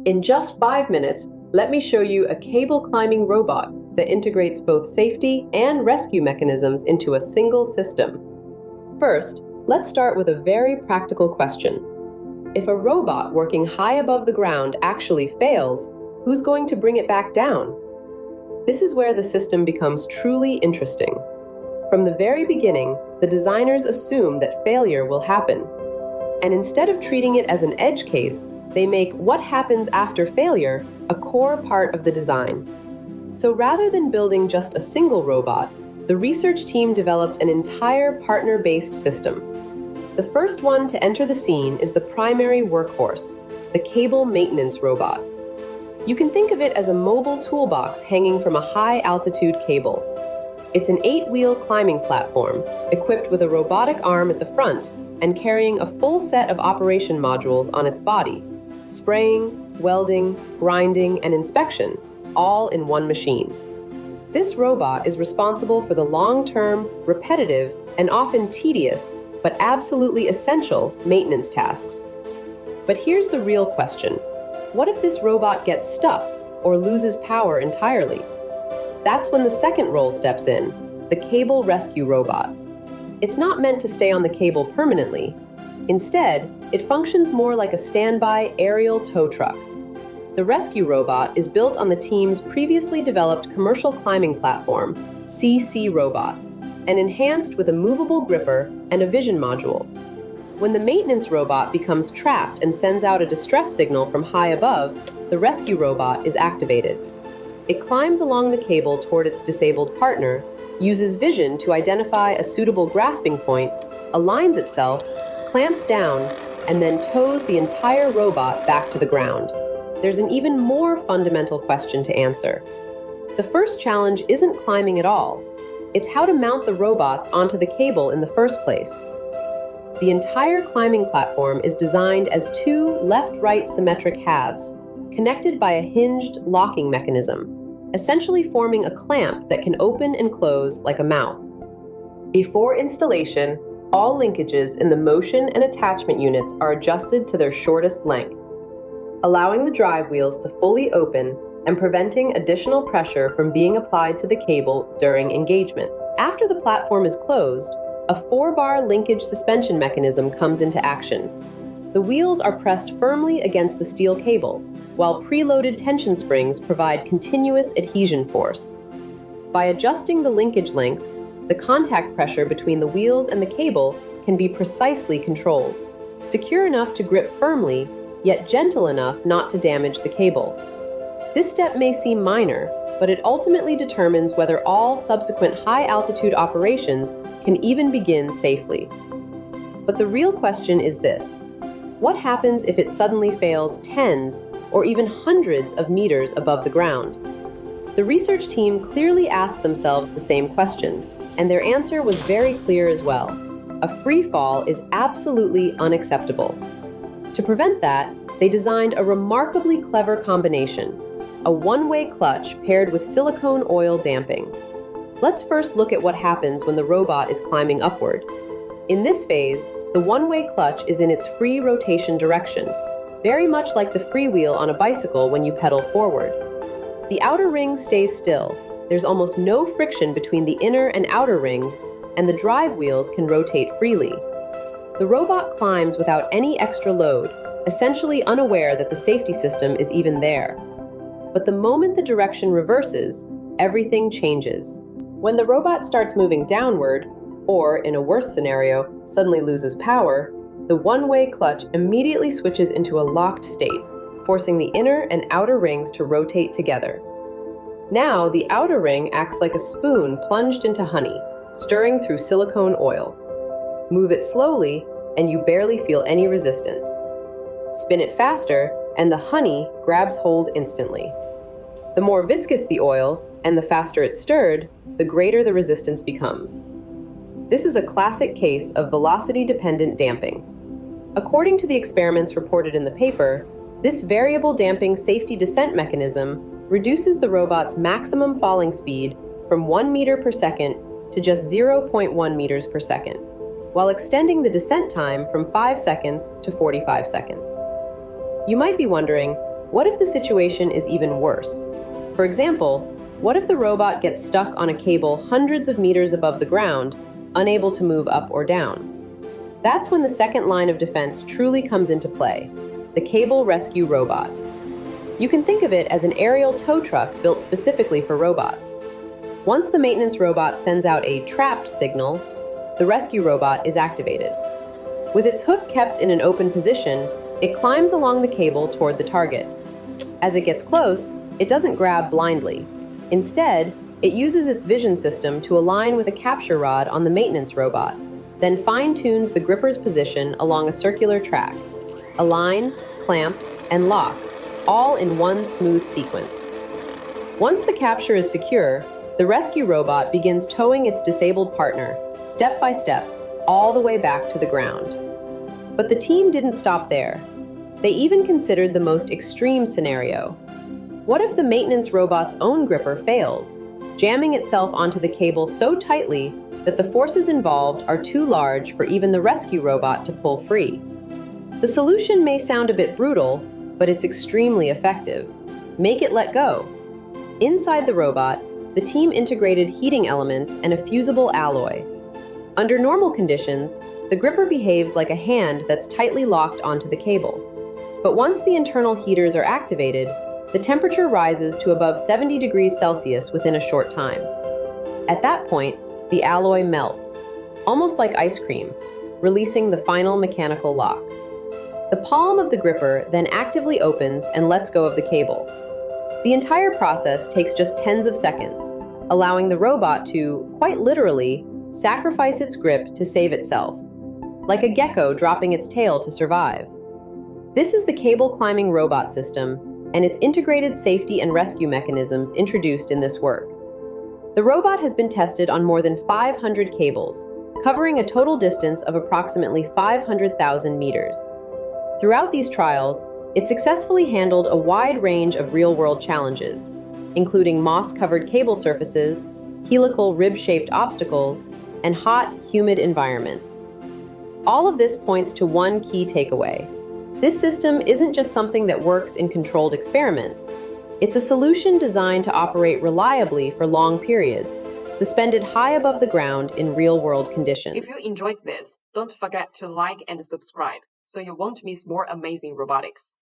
In just 5 minutes, let me show you a cable climbing robot that integrates both safety and rescue mechanisms into a single system. First, let's start with a very practical question. If a robot working high above the ground actually fails, who's going to bring it back down? This is where the system becomes truly interesting. From the very beginning, the designers assume that failure will happen. And instead of treating it as an edge case, they make what happens after failure a core part of the design. So rather than building just a single robot, the research team developed an entire partner-based system. The first one to enter the scene is the primary workhorse, the cable maintenance robot. You can think of it as a mobile toolbox hanging from a high-altitude cable. It's an 8-wheel climbing platform, equipped with a robotic arm at the front and carrying a full set of operation modules on its body: spraying, welding, grinding, and inspection, all in one machine. This robot is responsible for the long-term, repetitive, and often tedious, but absolutely essential maintenance tasks. But here's the real question. What if this robot gets stuck or loses power entirely? That's when the second role steps in, the cable rescue robot. It's not meant to stay on the cable permanently. Instead, it functions more like a standby aerial tow truck. The rescue robot is built on the team's previously developed commercial climbing platform, CC Robot, and enhanced with a movable gripper and a vision module. When the maintenance robot becomes trapped and sends out a distress signal from high above, the rescue robot is activated. It climbs along the cable toward its disabled partner, uses vision to identify a suitable grasping point, aligns itself, clamps down, and then tows the entire robot back to the ground. There's an even more fundamental question to answer. The first challenge isn't climbing at all. It's how to mount the robots onto the cable in the first place. The entire climbing platform is designed as 2 left-right symmetric halves, connected by a hinged locking mechanism, essentially forming a clamp that can open and close like a mouth. Before installation, all linkages in the motion and attachment units are adjusted to their shortest length, allowing the drive wheels to fully open and preventing additional pressure from being applied to the cable during engagement. After the platform is closed, a 4-bar linkage suspension mechanism comes into action. The wheels are pressed firmly against the steel cable, while preloaded tension springs provide continuous adhesion force. By adjusting the linkage lengths, the contact pressure between the wheels and the cable can be precisely controlled, secure enough to grip firmly, yet gentle enough not to damage the cable. This step may seem minor, but it ultimately determines whether all subsequent high-altitude operations can even begin safely. But the real question is this: what happens if it suddenly fails tens or even hundreds of meters above the ground? The research team clearly asked themselves the same question, and their answer was very clear as well. A free fall is absolutely unacceptable. To prevent that, they designed a remarkably clever combination: a one-way clutch paired with silicone oil damping. Let's first look at what happens when the robot is climbing upward. In this phase, the one-way clutch is in its free rotation direction, very much like the freewheel on a bicycle when you pedal forward. The outer ring stays still. There's almost no friction between the inner and outer rings, and the drive wheels can rotate freely. The robot climbs without any extra load, essentially unaware that the safety system is even there. But the moment the direction reverses, everything changes. When the robot starts moving downward, or in a worse scenario, suddenly loses power, the one-way clutch immediately switches into a locked state, forcing the inner and outer rings to rotate together. Now, the outer ring acts like a spoon plunged into honey, stirring through silicone oil. Move it slowly, and you barely feel any resistance. Spin it faster, and the honey grabs hold instantly. The more viscous the oil, and the faster it's stirred, the greater the resistance becomes. This is a classic case of velocity-dependent damping. According to the experiments reported in the paper, this variable damping safety descent mechanism reduces the robot's maximum falling speed from 1 meter per second to just 0.1 meters per second, while extending the descent time from 5 seconds to 45 seconds. You might be wondering, What if the situation is even worse? For example, what if the robot gets stuck on a cable hundreds of meters above the ground, unable to move up or down? That's when the second line of defense truly comes into play, the cable rescue robot. You can think of it as an aerial tow truck built specifically for robots. Once the maintenance robot sends out a trapped signal, the rescue robot is activated. With its hook kept in an open position, it climbs along the cable toward the target. As it gets close, it doesn't grab blindly. Instead, it uses its vision system to align with a capture rod on the maintenance robot, then fine-tunes the gripper's position along a circular track. Align, clamp, and lock, all in one smooth sequence. Once the capture is secure, the rescue robot begins towing its disabled partner, step by step, all the way back to the ground. But the team didn't stop there. They even considered the most extreme scenario. What if the maintenance robot's own gripper fails, jamming itself onto the cable so tightly that the forces involved are too large for even the rescue robot to pull free? The solution may sound a bit brutal, but it's extremely effective. Make it let go. Inside the robot, the team integrated heating elements and a fusible alloy. Under normal conditions, the gripper behaves like a hand that's tightly locked onto the cable. But once the internal heaters are activated, the temperature rises to above 70 degrees Celsius within a short time. At that point, the alloy melts, almost like ice cream, releasing the final mechanical lock. The palm of the gripper then actively opens and lets go of the cable. The entire process takes just tens of seconds, allowing the robot to, quite literally, sacrifice its grip to save itself, like a gecko dropping its tail to survive. This is the cable climbing robot system and its integrated safety and rescue mechanisms introduced in this work. The robot has been tested on more than 500 cables, covering a total distance of approximately 500,000 meters. Throughout these trials, it successfully handled a wide range of real-world challenges, including moss-covered cable surfaces, helical rib-shaped obstacles, and hot, humid environments. All of this points to one key takeaway. This system isn't just something that works in controlled experiments. It's a solution designed to operate reliably for long periods, suspended high above the ground in real-world conditions. If you enjoyed this, don't forget to like and subscribe so you won't miss more amazing robotics.